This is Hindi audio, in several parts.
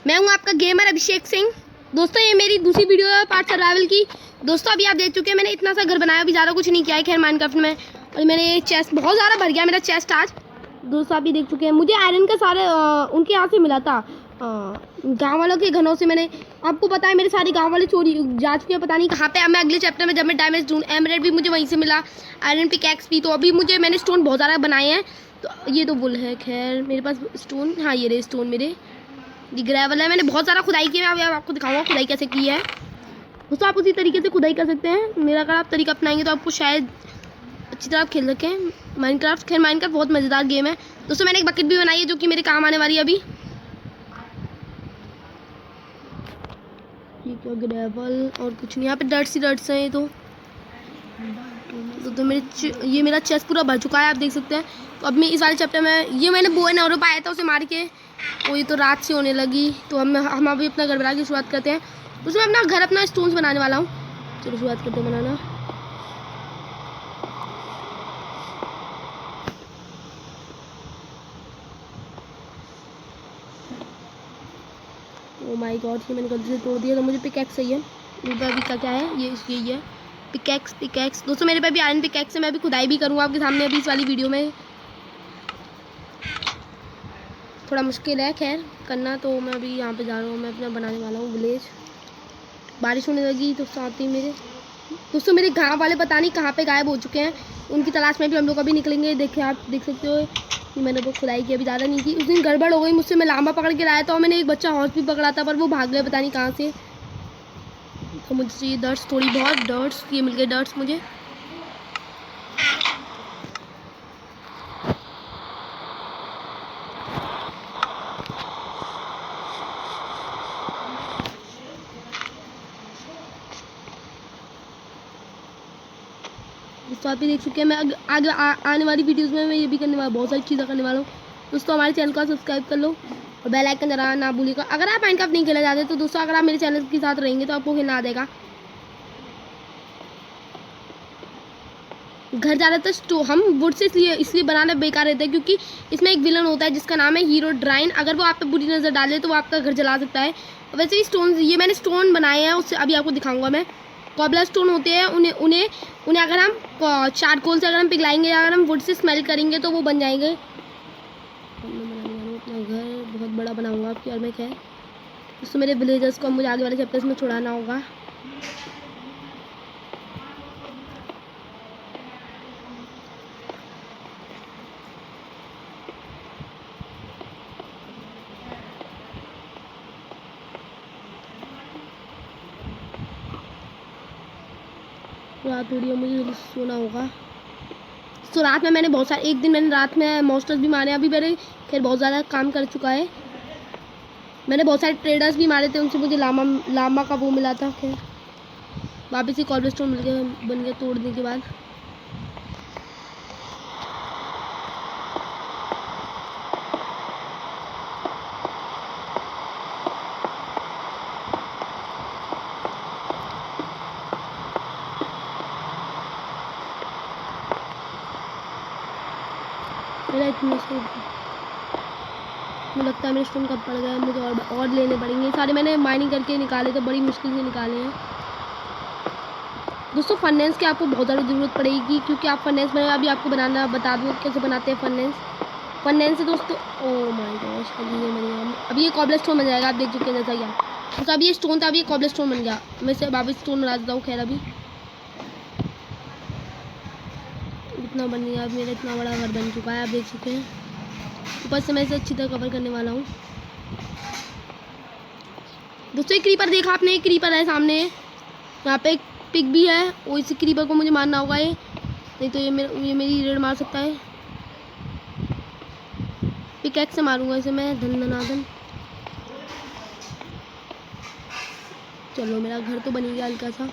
मैं हूँ आपका गेमर अभिषेक सिंह। दोस्तों ये मेरी दूसरी वीडियो है पार्ट सर्वाइवल की। दोस्तों अभी आप देख चुके हैं मैंने इतना सा घर बनाया, अभी ज़्यादा कुछ नहीं किया है खैर माइनक्राफ्ट में। और मैंने चेस्ट बहुत ज़्यादा भर गया मेरा चेस्ट आज। दोस्तों अभी देख चुके हैं मुझे आयरन का सारे उनके यहाँ से मिला था, गाँव वालों के घरों से। मैंने आपको पता है मेरे सारे गाँव वाले चोरी जा चुके हैं, पता नहीं कहाँ पे। अब मैं अगले चैप्टर में जब मैं डायमंड ढूंढ एमरेड भी मुझे वहीं से मिला, आयरन पिकैक्स भी। तो अभी मुझे मैंने स्टोन बहुत ज़्यादा बनाए हैं। तो ये तो बुल है खैर मेरे पास स्टोन। हाँ ये रहे स्टोन मेरे, ये ग्रेवल है। मैंने बहुत सारा खुदाई किया है, मैं आपको दिखाऊंगा खुदाई कैसे की है। दोस्तों आप उसी तरीके से खुदाई कर सकते हैं। मेरा अगर आप तरीका अपनाएंगे तो आपको शायद अच्छी तरह आप खेल सकें माइनक्राफ्ट। खैर माइनक्राफ्ट बहुत मज़ेदार गेम है। दोस्तों मैंने एक बकेट भी बनाई है जो कि मेरे काम आने वाली है अभी। ठीक है ग्रेवल और कुछ नहीं, यहाँ पे डर्ट्स हैं। ये तो ये मेरा चेस्ट पूरा भर चुका है, आप देख सकते हैं। तो अब मैं इस वाले चैप्टर में ये मैंने बो एंड एरो पाया था, उसे मार के वो ये तो रात से होने लगी। तो हम अभी अपना घर बना के शुरुआत करते हैं। उसमें अपना घर अपना स्टोन्स बनाने वाला हूँ। चलो शुरुआत करते हैं बनाना। ओ माय गॉड ये मैंने गलती से तोड़ दिया। तो मुझे पिकैक्स चाहिए। मेरे पास अभी क्या है ये यही है पिकैक्स। दोस्तों मेरे पास भी आयरन पिकैक्स है। मैं अभी खुदाई भी करूँगा आपके सामने अभी इस वाली वीडियो में। थोड़ा मुश्किल है खैर करना। तो मैं अभी यहाँ पे जा रहा हूँ, मैं अपना बनाने वाला हूँ विलेज। बारिश होने लगी तो साथ ही मेरे दोस्तों मेरे गाँव वाले पता नहीं कहाँ पे गायब हो चुके हैं। उनकी तलाश में भी हम लोग अभी निकलेंगे। देखिए आप देख सकते हो कि मैंने वो खुदाई की अभी ज़्यादा नहीं की। उस दिन गड़बड़ हो गई मुझसे, मैं लामा पकड़ के लाया था और मैंने एक बच्चा हॉर्स भी पकड़ा था पर वो भाग गया पता नहीं कहाँ से। तो मुझे चाहिए डर्ट्स, थोड़ी बहुत डर्ट्स। ये मिल गए डर्ट्स मुझे। दोस्तों आप भी देख चुके हैं। मैं आगे आने वाली वीडियोस में मैं ये भी करने वाला, बहुत सारी चीज़ें करने वाला हूँ। दोस्तों हमारे चैनल को सब्सक्राइब कर लो और बेल आइकन दबाना ना भूलिएगा। अगर आप माइनक्राफ्ट नहीं खेला जाते तो दोस्तों अगर आप मेरे चैनल के साथ रहेंगे तो आपको खेलना आ जाएगा। घर ज़्यादातर हम वुड से इसलिए बनाना बेकार रहता है क्योंकि इसमें एक विलन होता है जिसका नाम है हीरो ड्राइन। अगर वो आप पे बुरी नज़र डाले तो वो आपका घर जला सकता है। वैसे भी स्टोन ये मैंने स्टोन बनाए हैं, उससे अभी आपको दिखाऊंगा मैं। कॉबलर स्टोन होते हैं, उन्हें अगर हम चारकोल से अगर हम पिघलाएंगे या अगर हम वुड से स्मेल करेंगे तो वो बन जाएंगे। मैं बनाने वाला हूँ अपना घर, बहुत बड़ा बनाऊंगा आपकी। और मैं क्या है दोस्तों मेरे विलेजर्स को मुझे आगे वाले चैप्टर्स में छुड़ाना होगा। रात हो रही है, मुझे सोना होगा। तो रात में मैंने बहुत सारे, एक दिन मैंने रात में मॉन्स्टर्स भी मारे। अभी मेरे खैर बहुत ज़्यादा काम कर चुका है। मैंने बहुत सारे ट्रेडर्स भी मारे थे, उनसे मुझे लामा का वो मिला था। खैर वापस ही कॉबलस्टोन मिल गया, बन गया तोड़ने के बाद। मेरा इतना मुझे लगता है मेरे स्टोन कब पड़ गया। मुझे और लेने पड़ेंगे। सारे मैंने माइनिंग करके निकाले थे, बड़ी मुश्किल से निकाले हैं। दोस्तों फर्नेस की आपको बहुत ज़्यादा ज़रूरत पड़ेगी क्योंकि आप फर्नेस में अभी आपको बनाना बता दूँ कैसे बनाते हैं फर्नेस से दोस्तों। ओह माय गॉश अभी ये कॉबलस्टोन बन जाएगा। आप देख चुके हैं जैसा क्या। तो अभी ये स्टोन था, अभी ये कॉबलस्टोन बन गया। मैं से वापस स्टोन बना देता हूँ। खैर अभी इतना बन गया, मेरा इतना बड़ा घर बन चुका है, आप देख चुके हैं। ऊपर से मैं इसे अच्छी तरह कवर करने वाला हूँ। दोस्तों एक क्रीपर देखा आपने, एक क्रीपर है सामने, यहाँ पे एक पिग भी है। वो इसी क्रीपर को मुझे मारना होगा, ये नहीं तो ये मेरी रेड मार सकता है। पिकैक्स से मारूंगा इसे मैं धन। चलो मेरा घर तो बन गया हल्का सा,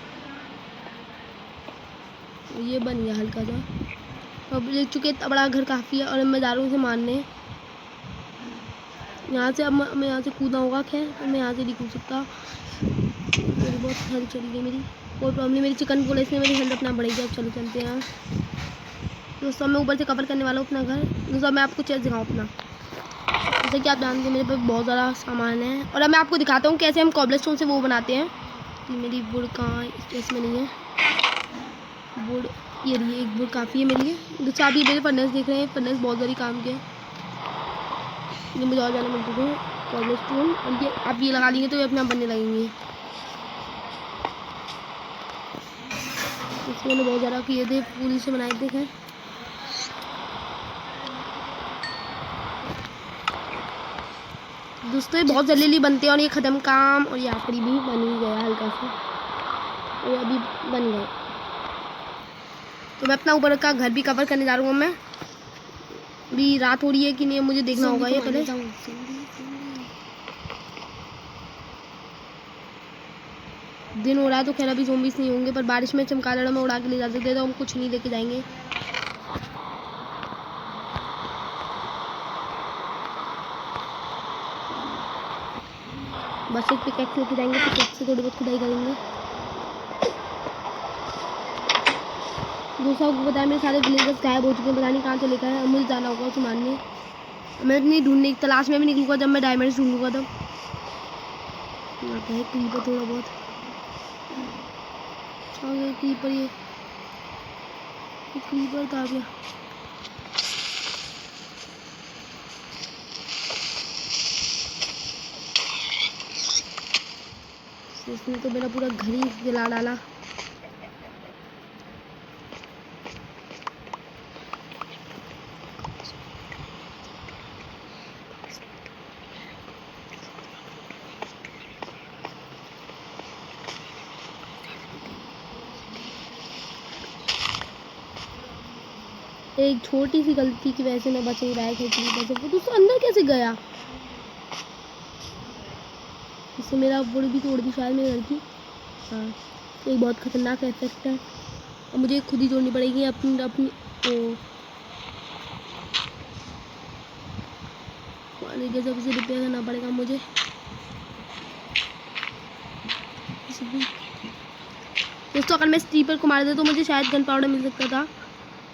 ये बन गया हल्का सा। अब देख चुके इतना बड़ा घर काफ़ी है। और मैं जा रहा हूँ इसे मारने। यहाँ से अब मैं यहाँ से कूदा होगा। खैर तो मैं यहाँ से नहीं कूद सकता, मेरी बहुत हेल्थ चली गई मेरी। कोई प्रॉब्लम नहीं, मेरी चिकन पुलिस ने मेरी हेल्थ अपना बढ़ेगी। अब चलो चलते हैं। दोस्तों मैं ऊपर से कवर करने वाला हूँ अपना घर। दोस्तों मैं आपको चेस्ट दिखाऊँ अपना। जैसे कि आप जानते हैं मेरे पास बहुत ज़्यादा सामान है, और अब मैं आपको दिखाता हूँ कैसे हम कॉबलस्टोन से वो बनाते हैं। कि मेरी वुड कहाँ इसमें नहीं है, वुड ये रही है, एक वुड काफ़ी है मेरे लिए। दूसरा आप ये मेरे फर्नेस देख रहे हैं, फर्नेस बहुत बड़ी काम के, ये मुझे और ज़्यादा मिल चुके हैं कॉबलस्टोन, और ये आप ये लगा लेंगे तो ये अपने आप बनने लगेंगे। इसमें मैंने बहुत ज़्यादा किए थे, पूरी से बनाए थे। खैर दोस्तों ये बहुत जल्दी बनते हैं और ये ख़त्म काम, और ये आखिरी भी बन ही गया हल्का सा, और अभी बन गए। तो मैं अपना ऊपर का घर भी कवर करने जा रहा हूँ। मैं अभी रात हो रही है कि नहीं मुझे देखना होगा ये पहले। दिन हो रहा है तो खैर अभी ज़ॉम्बीज़ नहीं होंगे, पर बारिश में चमगादड़ में उड़ा के ले जा सकते हैं, तो हम कुछ नहीं लेके जाएंगे। बस एक पिकैक्स लेके जाएंगे, पिकैक्स से थोड़ी बहुत खुदाई करेंगे। दूसरा आपको बताया मेरे सारे विलेजर्स गायब हो चुके हैं, पता नहीं कहाँ चले गए। अब मुझे जाना होगा उसे मारने। मैं इतनी ढूंढने की तलाश में भी निकलूँगा जब मैं डायमंड्स ढूंढूंगा तब। यहाँ पे है क्रीपर थोड़ा बहुत आ गया, क्रीपर ये क्रीपर था गया। इसने तो मेरा पूरा घर ही जला डाला। एक छोटी सी गलती की वजह से मैं बच नहीं रहा है क्रीपर से। वो दोस्तों अंदर कैसे गया? इससे मेरा वुड भी तोड़ दी शायद मेरे घर की। हाँ एक बहुत खतरनाक इफेक्ट है, और मुझे खुद ही तोड़नी पड़ेगी अपनी अपनी ओ जब इसे रिपेयर करना पड़ेगा मुझे। दोस्तों अगर मैं इस क्रीपर को मार दे तो मुझे शायद गन पाउडर मिल सकता था,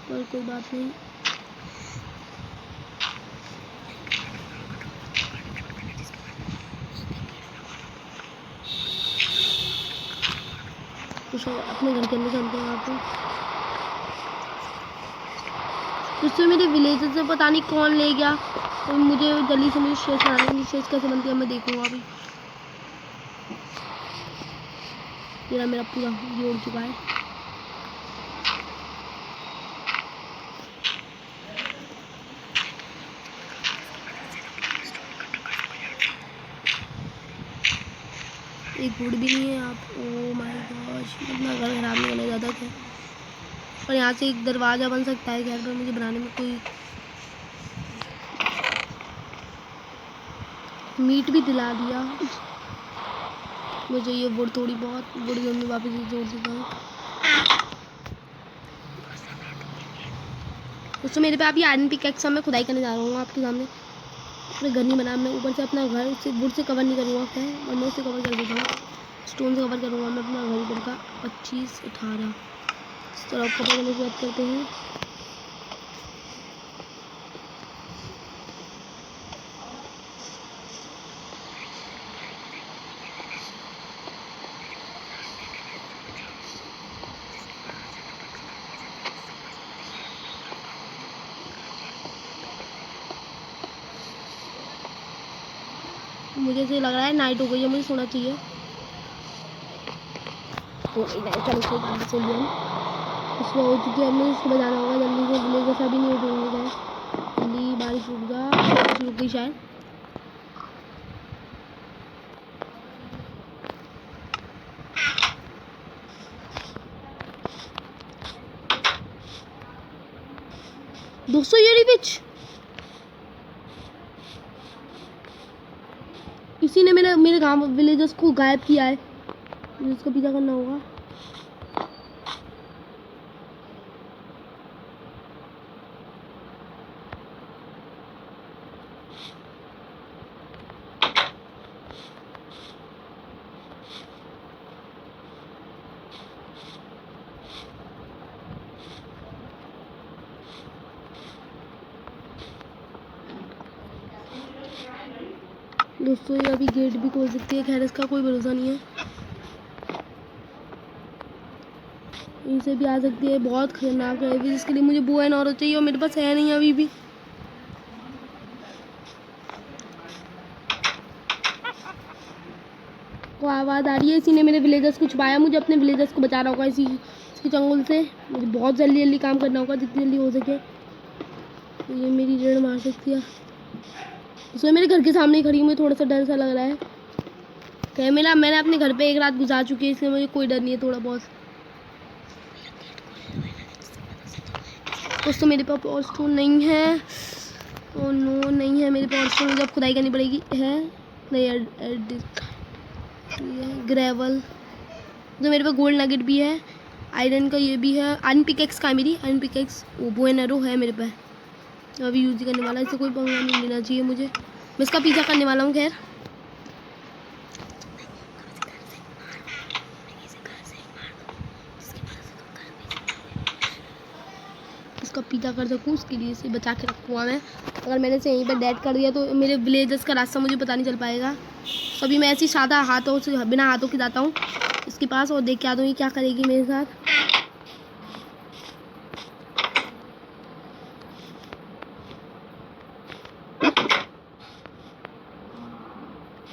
पर कोई बात नहीं। तो अपने घर के अंदर चलते हैं वहाँ पे। उससे मेरे विलेज से पता नहीं कौन ले गया, तो मुझे जल्दी से मुझे शेष बनाने, शेष कैसे बनती है मैं देखूँगा अभी। मेरा पूरा जोड़ चुका है। एक वुड भी नहीं है आप। ओ माय गॉश, इतना घर खराब नहीं होने ज़्यादा क्या, पर यहाँ से एक दरवाज़ा बन सकता है घर पर, मुझे बनाने में कोई। मीट भी दिला दिया मुझे, ये वुड थोड़ी बहुत वुड में वापस जोड़ देता हूँ। दोस्तों मेरे पे आप ये आयरन पिकैक्स मैं खुदाई करने जा रहा हूँ आपके सामने। अपने घर नहीं बना, मैं ऊपर से अपना घर से वुड से कवर नहीं करूँगा, खैर मैं से कवर कर देता हूँ, स्टोन से कवर करूँगा मैं अपना घर ऊपर का। 25 18 इस तरह कवर करने की बात करते हैं। मुझे से लग रहा है नाइट हो गई है, मुझे सोना चाहिए। तो चलो सुबह हो चुकी है, मुझे सुबह जाना होगा जल्दी से, विलेज जैसा भी नहीं उठेंगे जल्दी। बारिश रुक जा, बारिश रुक गई शायद। दोस्तों ये रिच किसी ने मेरे गांव विलेजर्स को गायब किया है, मुझे उसका पीछा करना होगा। दोस्तों ये अभी गेट भी खोल सकती है, खैर इसका कोई भरोसा नहीं है। इनसे भी आ सकती है, बहुत खतरनाक है अभी, जिसके लिए मुझे बो एंड ऑरो चाहिए और मेरे पास है नहीं अभी भी। को आवाज़ आ रही है, इसी ने मेरे विलेजर्स को छुपाया, मुझे अपने विलेजर्स को बचा रहा होगा इसकी चंगुल से। मुझे बहुत जल्दी जल्दी काम करना होगा, जितनी जल्दी हो सके। तो ये मेरी रेड मार सकती है, इसमें मेरे घर के सामने ही खड़ी, मुझे थोड़ा सा डर सा लग रहा है। कैमरा मैंने अपने घर पे एक रात गुजार चुकी है, इसलिए मुझे कोई डर नहीं है थोड़ा बहुत। दोस्तों मेरे पास पावर स्टोन नहीं है, ओ नो नहीं है मेरे पावर स्टोन, मुझे अब खुदाई करनी पड़ेगी। है नहीं ग्रेवल, जो मेरे पास गोल्ड नगेट भी है, आयरन का ये भी है, आयरन पिकेक्स का है मेरी, आयरन पिकेक्स वो बो एंड एरो है मेरे पास, अभी यूज करने वाला, इससे कोई पंगा नहीं लेना चाहिए मुझे, मैं इसका पीछा करने वाला हूँ। खैर इसका पीछा कर सकूँ, उसके लिए इसे बचा के रखूँगा मैं। अगर मैंने इसे यहीं पर डेड कर दिया तो मेरे विलेजर्स का रास्ता मुझे पता नहीं चल पाएगा। तो अभी मैं ऐसी सादा हाथों से, बिना हाथों के जाता हूँ इसके पास और देख के आता हूँ ये क्या करेगी मेरे साथ।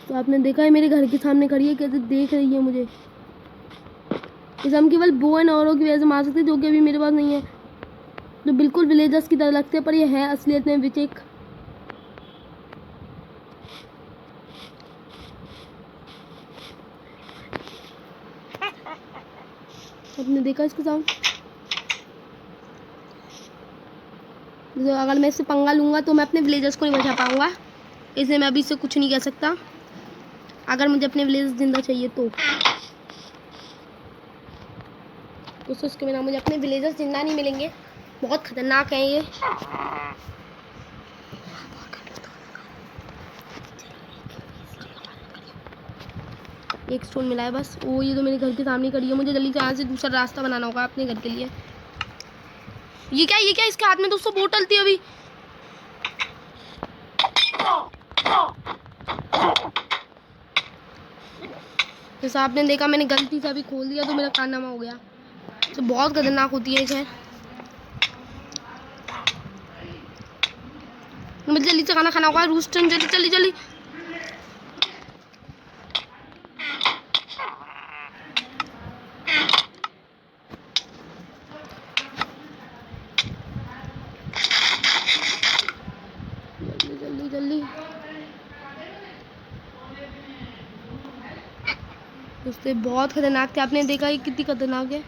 तो आपने देखा है मेरे घर के सामने खड़ी है, कैसे देख रही है मुझे। इसे हम केवल बो एंड ऑरो की वजह से मार सकते हैं, जो कि अभी मेरे पास नहीं है, जो बिल्कुल विलेजर्स की तरह लगते हैं, पर ये है असलियत में विचेक। आपने देखा इसके साउंड, अगर मैं इससे पंगा लूँगा तो मैं अपने विलेजर्स को नहीं बचा पाऊँगा, इसलिए मैं अभी इससे कुछ नहीं कह सकता, अगर मुझे अपने विलेजर्स जिंदा चाहिए तो। दोस्तों इसके बिना मुझे अपने विलेजर्स जिंदा नहीं मिलेंगे, बहुत खतरनाक है ये। एक स्टोन मिला है बस, वो ये तो मेरे घर के सामने खड़ी है, मुझे जल्दी से यहाँ से दूसरा रास्ता बनाना होगा अपने घर के लिए। ये क्या इसके हाथ में दोस्तों बोतल थी अभी। जैसा आपने देखा मैंने गलती से अभी खोल दिया तो मेरा कारनामा हो गया, तो बहुत खतरनाक होती है। खैर मुझे जल्दी से खाना होगा, रूस्टन जल्दी जल्दी जल्दी। जल्दी जल्दी उससे बहुत खतरनाक थे, आपने देखा ये कितनी खतरनाक है।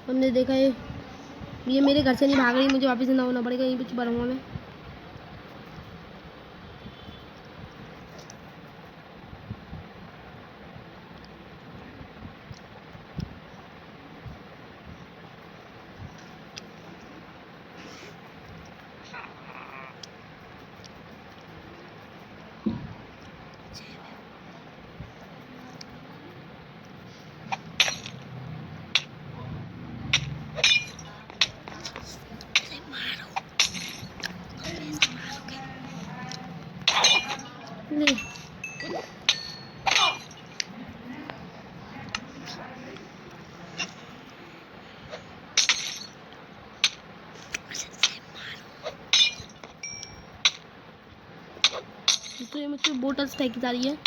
हमने देखा ये मेरे घर से नहीं भाग रही, मुझे वापस जिंदा होना पड़ेगा, यहीं पे छुपा रहूँगा मैं। तो ये मुझसे बोटल्स फेंकी जा रही है।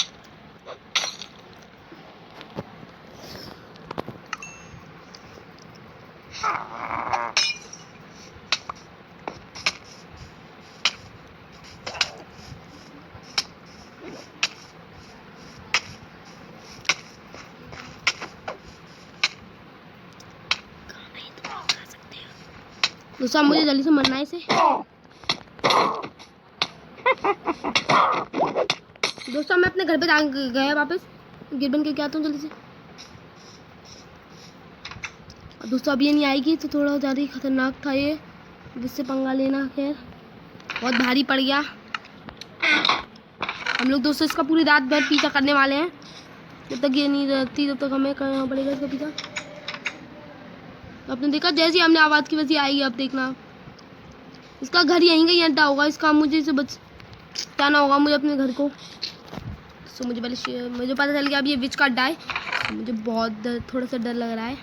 दोस्तों मुझे जल्दी से मरना है इसे। दोस्तों मैं अपने घर पे गया वापस, गेट बंद करके आता हूँ जल्दी से। दोस्तों अब ये नहीं आएगी तो थोड़ा ज़्यादा ही खतरनाक था ये, जिससे पंगा लेना। खैर बहुत भारी पड़ गया। हम लोग दोस्तों इसका पूरी रात भर पीछा करने वाले हैं। जब तक ये नहीं रहती तब तक हमें करना पड़ेगा इसका पीछा। आपने देखा जैसे हमने आवाज़ की वजह आएगी, अब देखना इसका घर यहीं कहीं अड्डा होगा। इसका मुझे इसे बचाना होगा, मुझे अपने घर को। सो मुझे पहले मुझे पता चल गया अब ये विच का अड्डा है। मुझे बहुत थोड़ा सा डर लग रहा है।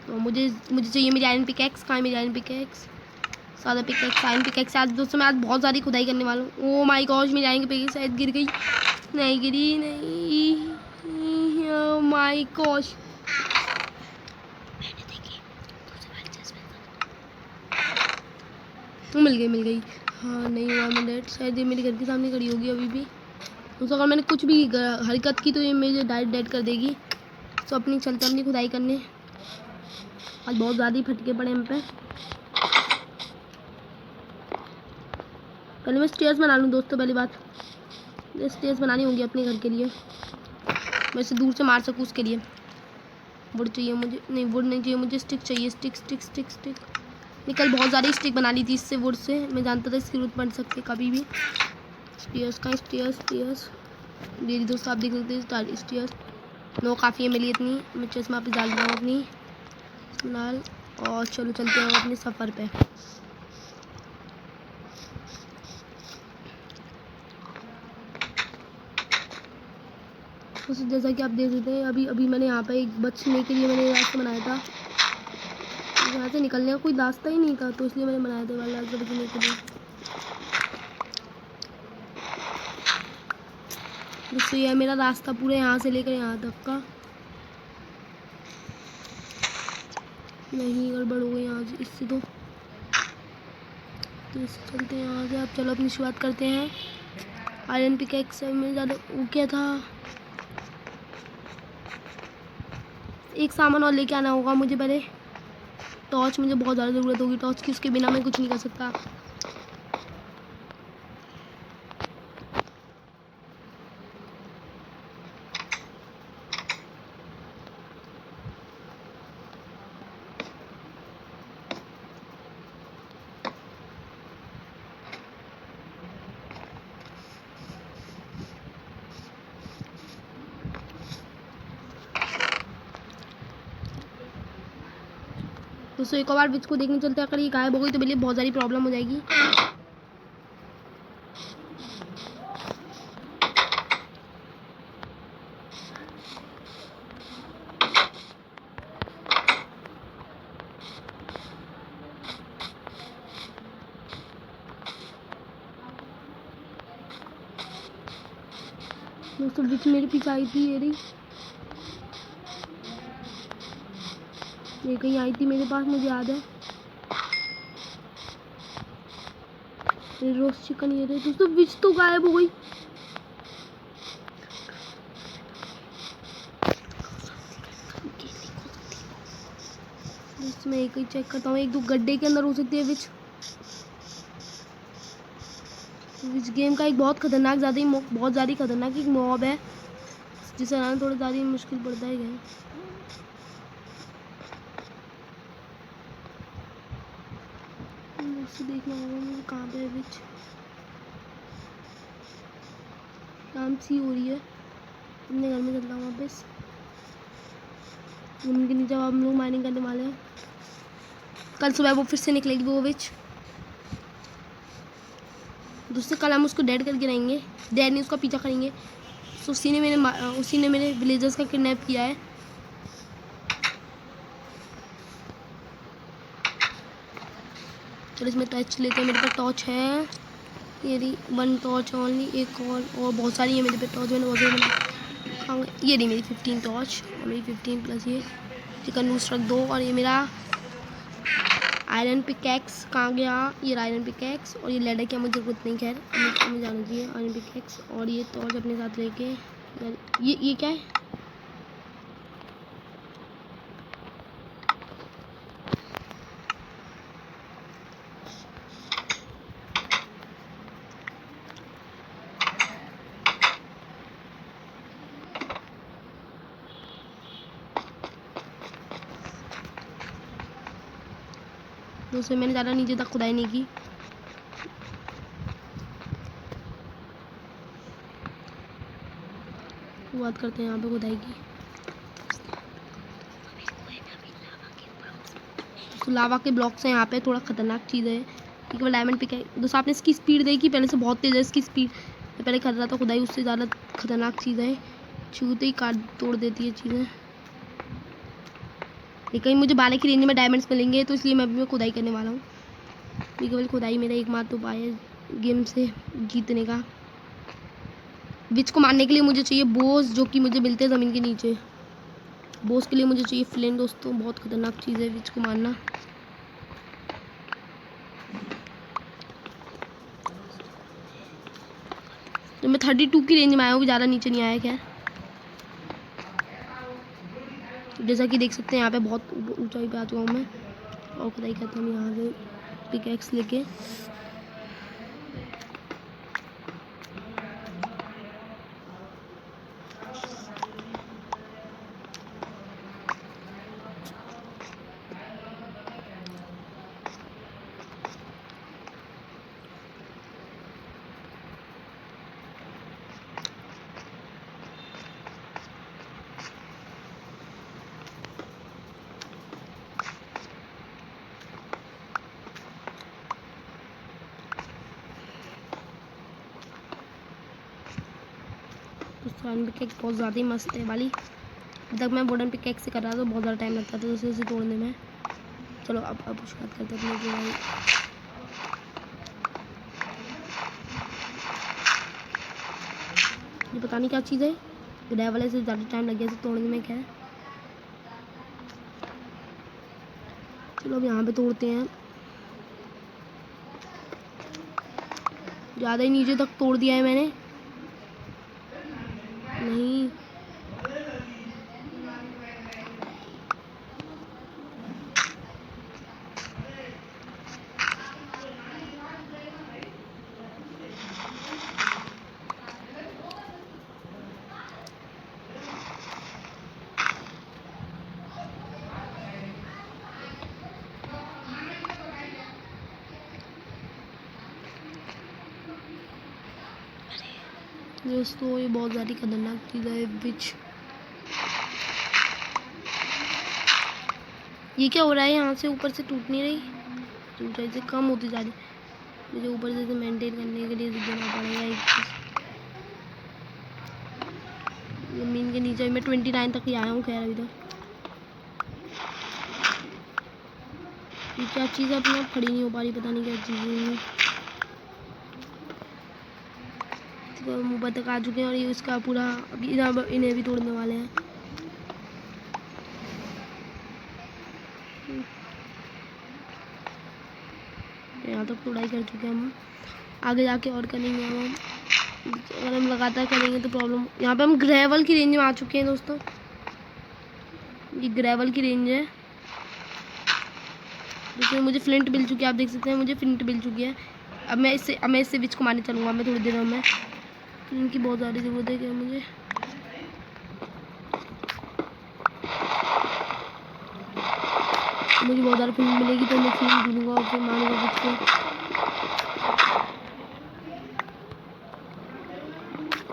तो मुझे चाहिए मेरी आयरन पिकैक्स। कहाँ है मेरी आयरन पिकैक्स? सादा पिकैक्स, आयरन पिकैक्स। आज दोस्तों मैं आज बहुत सारी खुदाई करने वाला हूँ। ओह माय गॉड, मेरी आयरन पिकैक्स शायद गिर गई। नहीं गिरी, नहीं। ओह माय गॉड, मिल गई। हाँ नहीं हुआ मैं डेड। शायद ये मेरे घर के सामने खड़ी होगी अभी भी। दोस्तों अगर मैंने कुछ भी हरकत की तो ये मुझे डायरेक्ट डेड कर देगी। तो अपनी चलते अपनी खुदाई करने। आज बहुत ज़्यादा ही फटके पड़े हम पे। पहले मैं स्टेयर्स बना लूँ दोस्तों। पहली बात स्टेयर्स बनानी होंगी अपने घर के लिए, मैं इसे दूर से मार सकूँ उसके लिए। वुड चाहिए मुझे, नहीं वुड नहीं चाहिए मुझे, स्टिक चाहिए। स्टिक निकल बहुत ज़्यादा स्टिक बना ली थी इससे, वुड से। मैं जानता था इसकी जरूरत पड़ सकती है कभी भी। स्टेयर्स का स्टेयर्स मेरी दोस्तों आप देख सकते हैं स्टेयर्स। नो काफ़ी है मेरी इतनी। मैं चेस्ट में वापस डाल दूँ अपनी फिलहाल। और चलो चलते हैं अपने सफ़र पे। तो जैसा कि आप देख सकते हैं अभी मैंने यहाँ पे एक बचने के लिए मैंने रास्ता बनाया था। यहाँ से निकलने का कोई रास्ता ही नहीं था, तो इसलिए मैंने बनाया था वाला रास्ता बचने के लिए। जिससे यह मेरा रास्ता पूरे यहाँ से लेकर यहाँ तक का। नहीं गड़बड़ हो गई यहाँ से इससे तो इससे चलते हैं यहाँ से। अब चलो अपनी शुरुआत करते हैं। आयरन पिकैक्स में ज़्यादा वो क्या था, एक सामान और लेके आना होगा मुझे पहले। टॉर्च मुझे बहुत ज़्यादा ज़रूरत होगी टॉर्च की, उसके बिना मैं कुछ नहीं कर सकता। दोस्तों एक बार विच को देखने चलते हैं। अगर ये गायब हो गई तो मेरे लिए बहुत सारी प्रॉब्लम हो जाएगी। दोस्तों विच मेरे पीछे आई थी, ये कहीं आई थी मेरे पास, मुझे याद है। रोस्ट चिकन ये रही। दोस्तों विच तो गायब हो गई। मैं एक ही चेक करता हूँ, एक दो गड्ढे के अंदर हो सकती है विच। गेम का एक बहुत खतरनाक बहुत ज़्यादा खतरनाक एक मॉब है, जिसे आना थोड़ा ज़्यादा मुश्किल पड़ता है। गया उससे देखना होगा मुझे कहाँ पे है विच। शाम सी हो रही है, अपने घर में चलता हूँ वापस। उनके नीचे हम लोग माइनिंग करने वाले हैं। कल सुबह वो फिर से निकलेगी वो विच। दूसरे कल हम उसको डेड करके रहेंगे। डेड नहीं, उसका पीछा करेंगे। तो उसी ने मेरे विलेजर्स का किडनैप किया है। चलो इसमें टॉर्च लेते हैं। मेरे पास टॉर्च है, ये रही 1 टॉर्च ओनली। एक और बहुत सारी है मेरे पे टॉर्च। मैंने बहुत सारी ये रही मेरी 15 टॉर्च, और मेरी 15 प्लस ये चिकन रूस्ट रख दो। और ये मेरा आयरन पिकैक्स कहाँ गया? ये आयरन पिकैक्स और ये लेडर की मुझे ज़रूरत नहीं। खैर हमें जाना चाहिए। आयरन पिकैक्स और ये टॉर्च अपने साथ लेके। ये क्या है? दोस्तों मैंने ज़्यादा नीचे तक खुदाई नहीं की। बात करते हैं यहाँ पे खुदाई की। तो लावा के ब्लॉक्स हैं यहाँ पे, थोड़ा खतरनाक चीज़ है। ठीक है, डायमंड पिक है दोस्तों। आपने इसकी स्पीड देखी, पहले से बहुत तेज़ है इसकी स्पीड। पहले कर रहा था खुदाई, उससे ज़्यादा खतरनाक चीज़ है। छूते ही काट तोड़ देती है चीज़ें। कहीं मुझे 12 की रेंज में डायमंड्स मिलेंगे, तो इसलिए मैं भी खुदाई करने वाला हूँ। केवल खुदाई मेरा एकमात्र उपाय है गेम से जीतने का। विच को मारने के लिए मुझे चाहिए बोस, जो कि मुझे मिलते हैं ज़मीन के नीचे। बोस के लिए मुझे चाहिए फ्लेम दोस्तों, बहुत खतरनाक चीज़ है विच को मारना। तो मैं 32 की रेंज में आया हूँ, ज़्यादा नीचे नहीं आया। खैर जैसा कि देख सकते हैं यहाँ पे बहुत ऊंचाई पे आ चुका हूँ मैं। और खुदाई करता हूँ यहाँ से पिकैक्स लेके। पिकैक्स बहुत ज़्यादा ही मस्त है वाली। अब तक मैं वुडन पिकैक्स से कर रहा था, तो बहुत ज़्यादा टाइम लगता था उसे तोड़ने में। चलो अब शुरुआत करते हैं अपने भाई। ये पता नहीं क्या चीज़ है, ग्रेव वाले से ज़्यादा टाइम लग गया इसे तोड़ने में। क्या है, चलो अब यहाँ पे तोड़ते हैं। ज़्यादा ही नीचे तक तोड़ दिया है मैंने। नहीं दोस्तों, ये बहुत ज़्यादा खतरनाक चीज़ है विच। ये क्या हो रहा है, यहाँ से ऊपर से टूट नहीं रही, ऊंचाई से कम होती जा रही। मुझे ऊपर से मेंटेन करने के लिए देना पड़ेगा एक चीज़। ज़मीन के नीचे मैं 29 तक ही आया हूँ। खैर अभी तक ये क्या चीज़ है, अपने आप खड़ी नहीं हो पा रही, पता नहीं क्या चीज़ है। हम ऊपर तक आ चुके हैं और ये उसका पूरा अभी इन्हें भी तोड़ने वाले हैं। यहाँ तक तोड़ाई कर चुके हैं हम, आगे जाके और करेंगे हम। अगर हम लगातार करेंगे तो प्रॉब्लम। यहाँ पे हम ग्रेवल की रेंज में आ चुके हैं दोस्तों। ये ग्रेवल की रेंज है, जिसमें मुझे फ्लिंट मिल चुकी है। आप देख सकते हैं मुझे फ्लिंट मिल चुकी है। अब मैं इससे विच को मारने चलूँगा मैं थोड़ी देर में। इनकी बहुत ज़्यादा ज़रूरत है क्या मुझे। बहुत ज़्यादा फ्लिंट मिलेगी तो मैं फ्लिंट ढूंढूंगा और फिर मारूंगा विच को।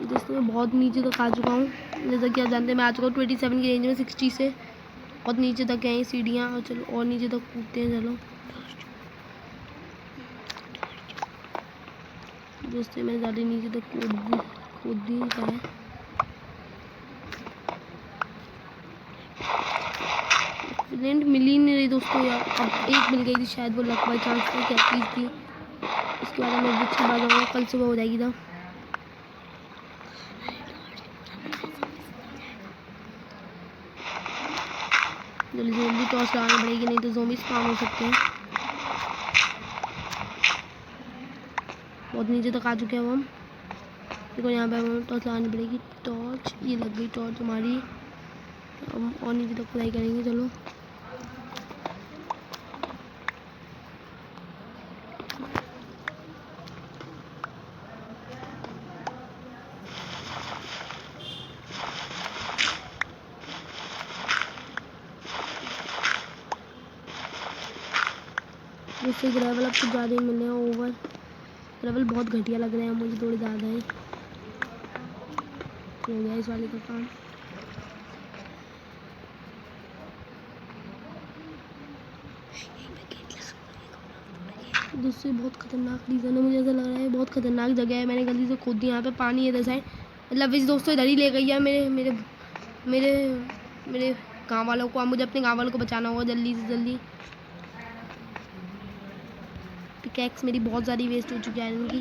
दोस्तों मैं बहुत नीचे तक आ चुका हूँ, जैसा कि आप जानते हैं मैं आ चुका हूँ 27 की रेंज में 60 से। बहुत नीचे तक गए सीढ़ियाँ, और चलो और नीचे तक कूदते हैं। चलो दोस्तों मैंने ज़्यादा नीचे तक कूद दी है। फ्लिंट मिल ही नहीं रही दोस्तों यार। अब एक मिल गई थी शायद, वो लक बाई चांस थी, क्या चीज़ थी। इसके बाद मैं विच के बाद जाऊँगा, कल सुबह हो जाएगी था। जल्दी जल्दी टॉर्च लगानी पड़ेगी, नहीं तो ज़ोंबी स्पॉन हो सकते हैं। बहुत नीचे तक आ चुके हैं हम। देखो यहाँ पे हमें टॉर्च लगानी पड़ेगी। टॉर्च, ये लग गई टॉर्च हमारी। हम और नीचे तक खुदाई करेंगे। चलो दोस्तों ग्रेवल अब कुछ ज़्यादा ही मिल रहे हैं, ओवर ग्रेवल बहुत घटिया लग रहे हैं मुझे, थोड़े ज़्यादा ही हो गया इस वाले का काम। दोस्तों बहुत खतरनाक रीज़न है, मुझे ऐसा लग रहा है बहुत खतरनाक जगह है, मैंने गलती से खोद दी। यहाँ पे पानी इधर साइड, मतलब इस दोस्तों इधर ही ले गई है मेरे मेरे मेरे मेरे गाँव वालों को। अब मुझे अपने गाँव वालों को बचाना होगा जल्दी से जल्दी। पिकैक्स मेरी बहुत ज़्यादा वेस्ट हो चुकी है आयरन की,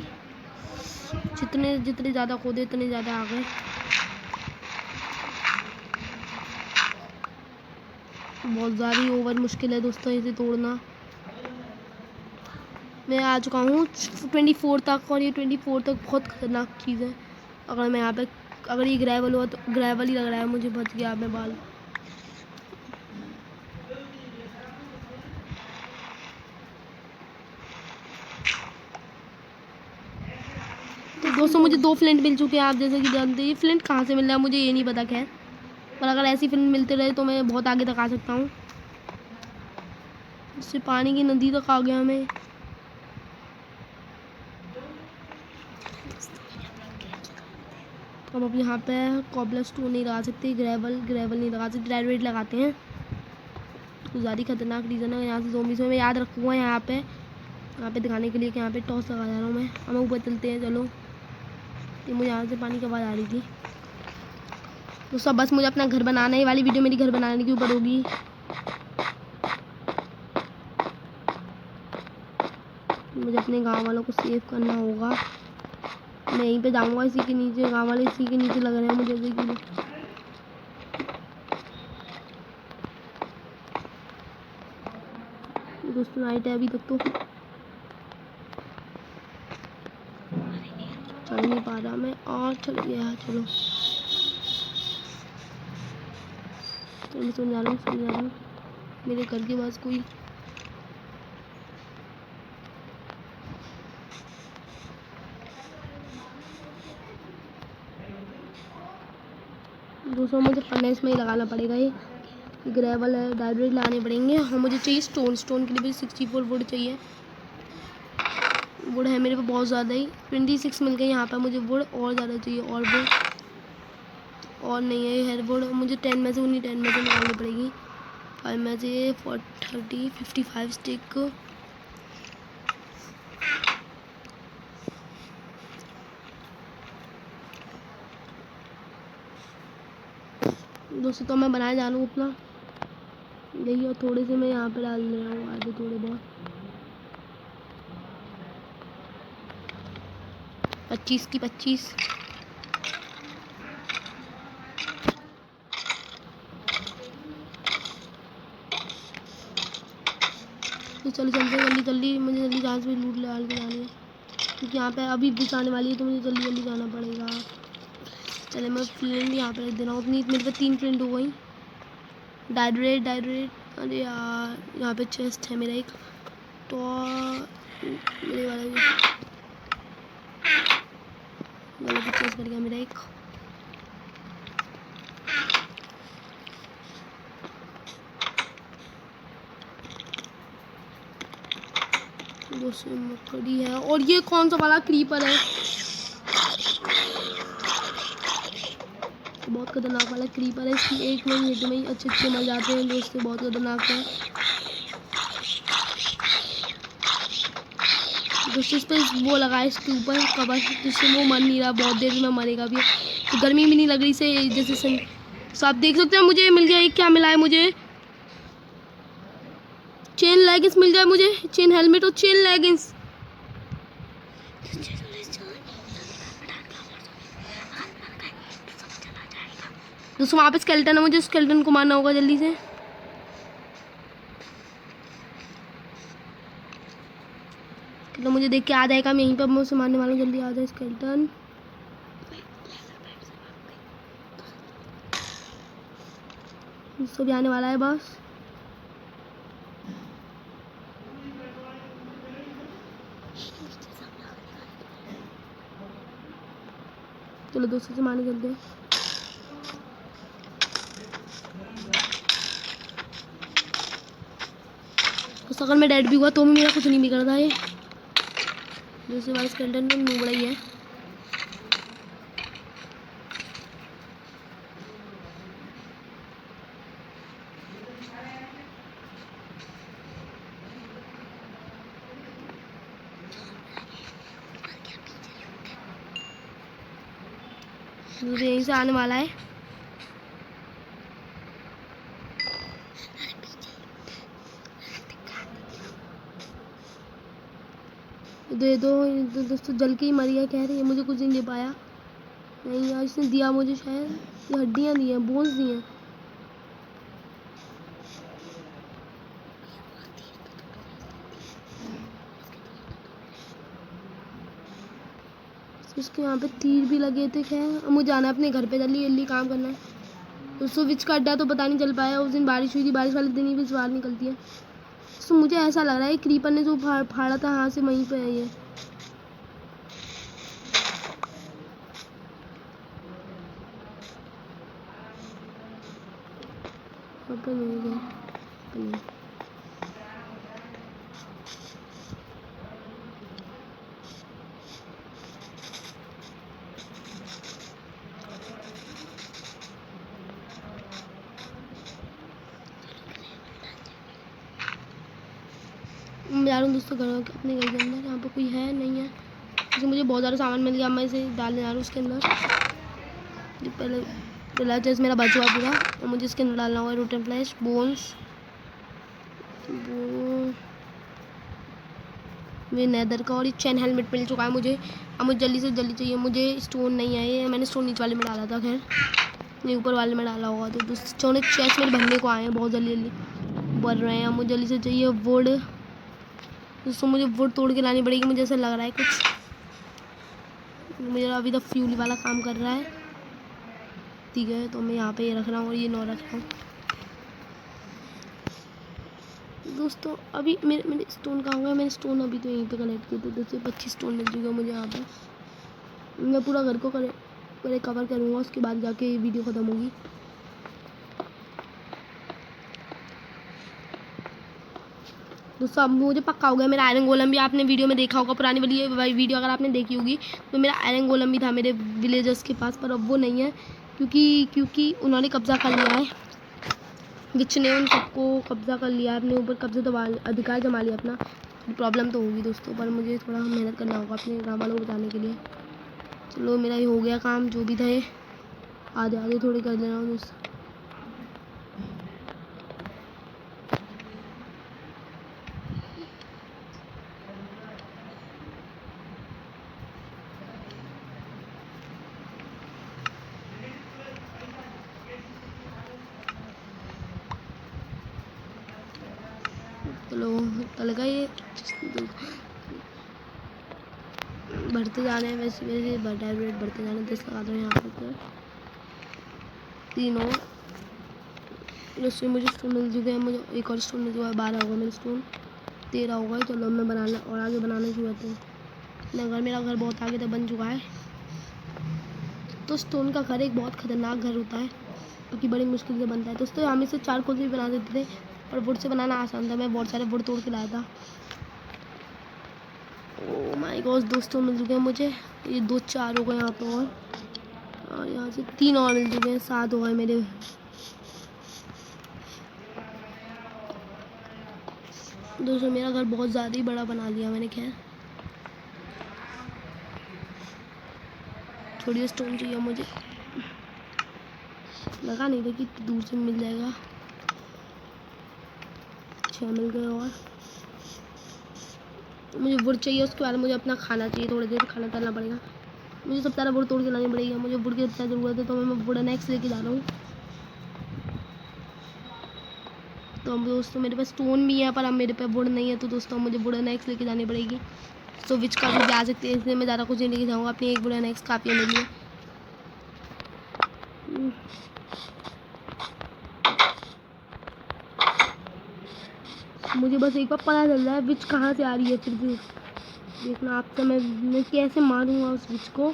जितने जितने ज़्यादा खोदे उतने ज़्यादा आ गए। बहुत ज़्यादा ही ओवर मुश्किल है दोस्तों इसे तोड़ना। मैं आ चुका हूँ 24 तक, और ये 24 तक बहुत खतरनाक चीज़ है। अगर मैं यहाँ पे, अगर ये ग्रेवल हुआ तो ग्रेवल ही लग रहा है मुझे, बच गया मैं बाल। तो दोस्तों मुझे 2 फ्लिंट मिल चुके हैं, आप जैसे कि जानते हैं। फ्लिंट कहाँ से मिल रहा है मुझे ये नहीं पता, खैर पर अगर ऐसी फ्लिंट मिलते रहे तो मैं बहुत आगे तक आ सकता हूँ। इससे पानी की नदी तक आ गया मैं। हम अब यहाँ पे कॉबल स्टोन नहीं लगा सकते, ग्रेवल नहीं लगा सकते, डायरेक्ट लगाते हैं। तो ज़्यादा खतरनाक रीज़न है। यहाँ से ज़ोंबीज़ में मैं याद रखूँगा यहाँ पे दिखाने के लिए कि यहाँ पे टॉस लगा जा रहा हूँ मैं। हमें ऊपर चलते हैं चलो। ये मुझे यहाँ से पानी की आवाज़ आ रही थी। तो सब बस मुझे अपना घर बनाना है, ये वाली वीडियो मेरी घर बनाने के ऊपर होगी। मुझे अपने गांव वालों को सेव करना होगा। मैं यहीं पे जाऊंगा इसी के नीचे, गांव वाले इसी के नीचे लग रहे हैं मुझे देखिए। दोस्तों नाइट है अभी तक तो चल नहीं पा रहा मैं, और चल गया। चलो मैं सुन जा रहा हूँ मेरे घर के पास कोई। दोस्तों मुझे फर्नेस में ही लगाना पड़ेगा, ये ग्रेवल है, डायरेक्ट लगाने पड़ेंगे। और मुझे चाहिए स्टोन के लिए भी 64 वुड चाहिए। वुड है मेरे पे बहुत ज़्यादा ही, 26 मिल गई यहाँ पर मुझे वुड, और ज़्यादा चाहिए और वुड, और नहीं है हेयर वुड। मुझे 10 में से उन्हीं 10 में से निकालनी पड़ेगी। 5 में से 40 55 स्टिक। दोस्तों तो मैं बनाए जा रहा हूँ अपना यही, और थोड़े से मैं यहाँ पे डाल रहा हूँ आधे थोड़े बहुत। 25 की 25। तो चलो चलते जल्दी मुझे जल्दी जहाँ से लूट डाल के जानी है, क्योंकि यहाँ पे अभी भी आने वाली है तो मुझे जल्दी जाना पड़ेगा। चले मैं फ्लिंट यहाँ पे रख दे रहा हूँ अपनी, मेरे पे 3 फ्लिंट हो गई। डायरेक्ट अरे यार यहाँ पे चेस्ट है मेरा एक, तो मेरे वाला भी चेस्ट कर गया मेरा एक। मकड़ी है, और ये कौन सा वाला क्रीपर है, बहुत खतरनाक वाला क्रीपर है। इसकी एक में हिट में ही अच्छे मर जाते हैं दोस्तों, बहुत खतरनाक है दोस्तों। इस पर वो लगा इसके ऊपर कवर, जिससे वो मर नहीं रहा, बहुत देर में मरेगा भी, तो गर्मी भी नहीं लग रही से जैसे। तो आप देख सकते हैं मुझे मिल गया, क्या मिला है मुझे, चेन लेगिंग्स मिल गया मुझे, चेन हेलमेट और चेन लेगिंग्स। दोस्तों वहाँ पे स्केलेटन है, मुझे स्केलेटन को मारना होगा जल्दी से। तो मुझे देख के आ जाएगा, मैं यहीं पर मैं उसे मारने वाला हूँ। जल्दी आ जाए स्केलेटन। भी आने वाला है बस। चलो दोस्तों से मारने चलते हैं। दोस्तों अगर मैं डेड भी हुआ तो भी मेरा कुछ नहीं बिगड़ता है। दूसरी बार इसके अंदर में बड़ा ही है। यहीं से आने वाला है। दे दो दोस्तों, जल के ही मर गया कह रही है, मुझे कुछ नहीं दे पाया। नहीं यार इसने दिया मुझे, शायद ये हड्डियाँ दी हैं, बोन्स दी हैं। इसके यहाँ पे तीर भी लगे थे। खैर अब मुझे जाना है अपने घर पे, जल्दी जल्दी काम करना है। दोस्तों विच का अड्डा तो पता नहीं चल पाया, उस दिन बारिश हुई थी, बारिश वाले दिन ही विच बाहर निकलती है। तो मुझे ऐसा लग रहा है क्रीपर ने जो फाड़ा था हाँ से वहीं पे है ये। मैं जा रहा हूँ दोस्तों घर अपने घर के अंदर। यहाँ पे कोई है नहीं है, क्योंकि मुझे बहुत ज़्यादा सामान मिल गया। मैं इसे डालने जा रहा हूँ उसके अंदर। पहला चेस्ट मेरा बच हुआ पूरा, और मुझे इसके अंदर डालना होगा रोटन फ्लैश, बोन्स, मेरे नेदर का, और ये चैन हेलमेट मिल चुका है मुझे। अब मुझे जल्दी से जल्दी चाहिए, मुझे स्टोन नहीं है। मैंने स्टोन नीचे वाले में डाला था, खैर नहीं ऊपर वाले में डाला होगा। तो दोस्तों चेस्ट मेरे भरने को आए हैं, बहुत जल्दी जल्दी भर रहे हैं। मुझे जल्दी से चाहिए वुड। दोस्तों मुझे वुड तोड़ के लानी पड़ेगी, मुझे ऐसा लग रहा है कुछ। मेरा अभी तक फ्यूल वाला काम कर रहा है, ठीक है। तो मैं यहाँ पे ये रख रहा हूँ और ये 9 रख रहा हूँ। दोस्तों अभी मेरे स्टोन कहाँ गए? मैंने स्टोन अभी तो यहीं पे कलेक्ट किए थे। दोस्तों 25 स्टोन मिल चुके हैं मुझे यहाँ पे। मैं पूरा घर को कवर करूँगा, उसके बाद जाके ये वीडियो ख़त्म होगी। दोस्तों अब मुझे पक्का हो गया मेरा आयरन गोलम भी आपने वीडियो में देखा होगा, पुरानी वाली वीडियो अगर आपने देखी होगी तो मेरा आयरन गोलम भी था मेरे विलेजर्स के पास, पर अब वो नहीं है क्योंकि उन्होंने कब्ज़ा कर लिया है। विच ने उन सबको कब्ज़ा कर लिया है, अपने ऊपर कब्ज़ा दबा अधिकार जमा लिया अपना। प्रॉब्लम तो होगी दोस्तों, पर मुझे थोड़ा मेहनत करना होगा अपने गाँव वालों को बताने के लिए। चलो मेरा ये हो गया काम, जो भी था ये आधे आधे थोड़ी कर देना दोस्तों। चलो लगा ये बढ़ते जाने हैं, वैसे वैसे बढ़ते जाने। 10 लगा दो यहाँ पर, 3 और जैसे मुझे स्टोन मिल चुके हैं। मुझे एक और स्टोन मिल चुका है, 12 होगा मेरे स्टोन, 13 होगा। चलो मैं बनाना और आगे बनाने की बात है। मेरा घर बहुत आगे तक बन चुका है। तो स्टोन का घर एक बहुत ख़तरनाक घर होता है, क्योंकि बड़ी मुश्किल से बनता है। दोस्तों हम इसे चारकोल से भी बना देते थे, और वुड से बनाना आसान था। मैं बहुत सारे वुड तोड़ के लाया था। ओह माय गॉड दोस्तों मिल चुके हैं मुझे ये 2 4 हो गए यहाँ पे, और यहाँ से 3 और मिल चुके हैं, 7 हो गए मेरे। दोस्तों मेरा घर बहुत ज़्यादा ही बड़ा बना लिया मैंने। खैर थोड़ी स्टोन चाहिए मुझे, लगा नहीं था कि दूर से मिल जाएगा। 6 मिल गए, और मुझे वुड चाहिए। उसके बाद मुझे अपना खाना चाहिए, थोड़ी देर खाना डालना पड़ेगा। मुझे सब सारा वुड तोड़ के लानी पड़ेगी। मुझे वुड की इतना ज़रूरत है, तो मैं वुड नेक्स्ट लेके जा रहा हूँ। तो अब दोस्तों मेरे पास स्टोन भी है, पर अब मेरे पे वुड नहीं है, तो दोस्तों मुझे वुड नेक्स्ट लेके जानी पड़ेगी। तो विच का भी जा सकते हैं, इसलिए मैं ज़्यादा कुछ नहीं लेके जाऊँगा। अपनी एक वुड नेक्स्ट काफ़ी है मेरे लिए। मुझे बस एक बार पता चल रहा है विच कहाँ से आ रही है। फिर भी देखना आप, तो मैं कैसे मारूंगा उस विच को।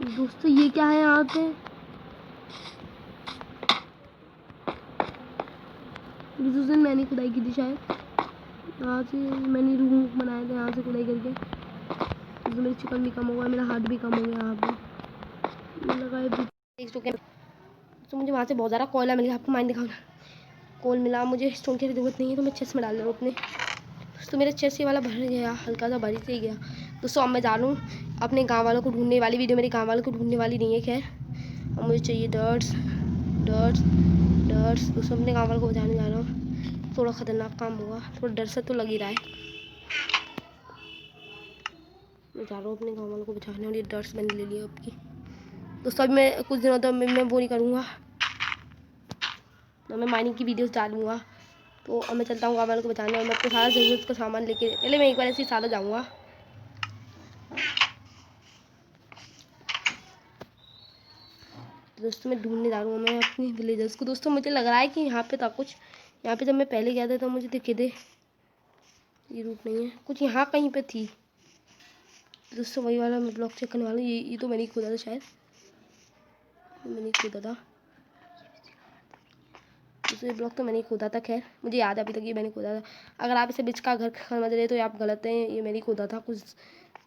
दोस्तों ये क्या है यहाँ पे? उस दिन मैंने खुदाई की थी शायद, यहाँ से मैंने रूम बनाए थे यहाँ से खुदाई करके। तो मेरा चिकन भी कम हो गया, मेरा हार्ट भी कम हो गया यहाँ पे लगा देख चुके। तो मुझे वहाँ से बहुत ज़्यादा कोयला मिल गया, आपको माइन दिखाऊँ कोल मिला। मुझे स्टोन की ज़रूरत नहीं है तो मैं चेस्ट में डाल रहा हूँ अपने। तो मेरा चेस्ट ये वाला भर गया, हल्का सा भर से ही गया। दोस्तों अब मैं जा रहा हूँ अपने गाँव वालों को ढूंढने वाली, वीडियो मेरे गाँव वालों को ढूंढने वाली नहीं है। खैर अब मुझे चाहिए डर्ट्स डर्ट्स डर्ट्स। दोस्तों अपने गाँव वालों को बचाने जा रहा हूँ, थोड़ा ख़तरनाक काम होगा, थोड़ा डर से तो लग ही रहा है। मैं जा रहा हूँ अपने गाँव वालों को बचाने, और ये डर्ट्स मैंने ले लिया आपकी। दोस्तों अभी मैं कुछ दिनों तक मैं वो नहीं करूँगा, तो मैं माइनिंग की वीडियोस डालूँगा। तो अब मैं चलता हूँ गाँव वालों को बचाने, और मैं अपने सारा ज़रूरत का सामान लेके, पहले मैं एक बार ऐसे ही सादा जाऊँगा। दोस्तों मैं ढूंढने जा रहा हूँ मैं अपनी विलेजर्स को। दोस्तों मुझे लग रहा है कि यहाँ पे था कुछ, यहाँ पे जब मैं पहले गया था तो मुझे दिखे थे। ये रूट नहीं है, कुछ यहाँ कहीं पे थी। दोस्तों वही वाला मैं ब्लॉक चेक करने वाला हूँ। ये तो मैंने खोदा था शायद, मैंने खोदा था दोस्तों, ये ब्लॉक तो मैंने खोदा था। खैर मुझे याद है अभी तक ये मैंने खोदा था। अगर आप इसे बिच का घर समझ रहे तो आप गलत हैं, ये मैंने खोदा था कुछ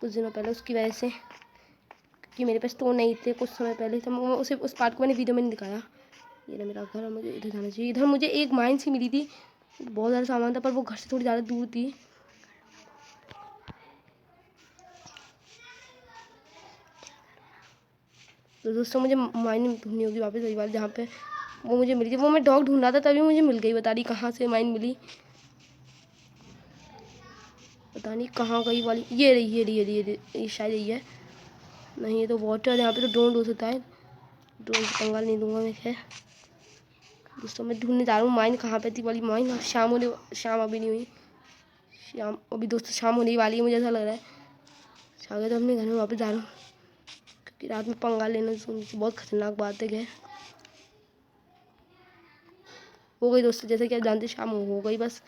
दिनों पहले, उसकी वजह से कि मेरे पास तो नहीं थे कुछ समय पहले। तो उसे उस पार्ट को मैंने वीडियो में नहीं दिखाया। ये ना मेरा घर, मुझे इधर जाना चाहिए। इधर मुझे एक माइन सी मिली थी, बहुत ज़्यादा सामान था, पर वो घर से थोड़ी ज़्यादा दूर थी। तो दोस्तों मुझे माइन ढूंढनी होगी वापस वही वाली जहाँ पे वो मुझे मिली थी। वो मैं डॉग ढूंढ रहा था तभी मुझे मिल गई, बता रही कहाँ से माइन मिली, पता नहीं कहाँ गई वाली। ये रही ये रही ये रही ये रही, ये शायद यही है। नहीं ये तो वाटर, यहाँ पे तो ड्रोन हो सकता है, ड्रोन से पंगा नहीं दूंगा मैं। खैर दोस्तों मैं ढूंढने जा रहा हूँ माइन कहाँ पे थी वाली माइन। और शाम अभी नहीं हुई, शाम अभी दोस्तों शाम होने वाली है, मुझे ऐसा लग रहा है। शायद तो अपने घर में वापस जा रहा हूँ, क्योंकि रात में पंगा लेना बहुत खतरनाक बात है। क्या हो गई दोस्तों, जैसे कि आप जानते शाम हो गई, बस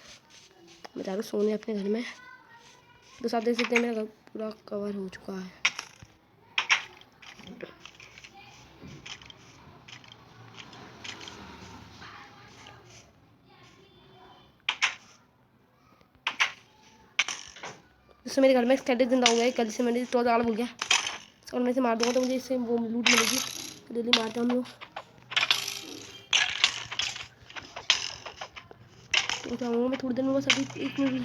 मैं जा रहा हूँ सोने अपने घर में। दोस्तों आप देख सकते हैं मेरा घर पूरा कवर हो चुका है। दोस्तों मेरे घर में स्केलेटन जिंदा हो गया, कल से मैंने तो ज़्यादा भूल गया, और मैं से मार दूंगा तो मुझे इससे वो लूट मिलेगी। तो डेली मारते हम लोग। तो चाहूँगा मैं थोड़ी देर में, बस अभी 1 मिनट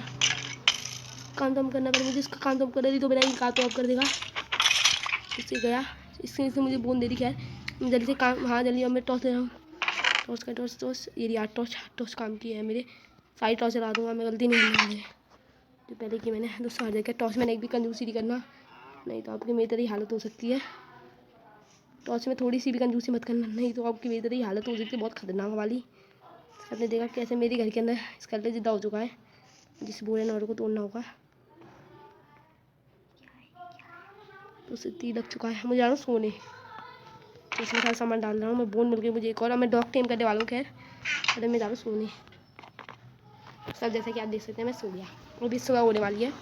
काम तो करना पड़ेगा मुझे। इसका काम तो कर रही तो मेरा इनका तो अब कर देगा। इससे गया, इससे मुझे बोन दे दी। खैर जल्दी से काम, हाँ जल्दी। अब मैं टॉर्च ले रहा हूँ, टॉर्च ये 8 टॉर्च काम की है मेरे। सारी टॉर्च चला दूँगा मैं, गलती नहीं है मुझे जो पहले की मैंने। दोस्तों हर जगह टॉर्च मैंने एक भी कंजूसी नहीं करना, नहीं तो आपकी मेरी तरह ही हालत हो सकती है। टॉर्च में थोड़ी सी भी कंजूसी मत करना, नहीं तो आपकी मेरी तरह ही हालत हो सकती है बहुत खतरनाक वाली। आपने देखा कैसे मेरे घर के अंदर स्केलेटन जिंदा हो चुका है, जिस बूढ़े नौर को तोड़ना होगा। तो उसे तीर लग चुका है, मुझे जा रहा हूँ सोने। तो इसमें सारा सामान डाल रहा हूँ मैं, बोन मिल गई मुझे एक और। मैं डॉग टेम करने वाला हूँ। खैर अरे मैं जा रहा हूँ सोने। सब जैसा कि आप देख सकते हैं मैं सो गया, अभी सुबह होने वाली है।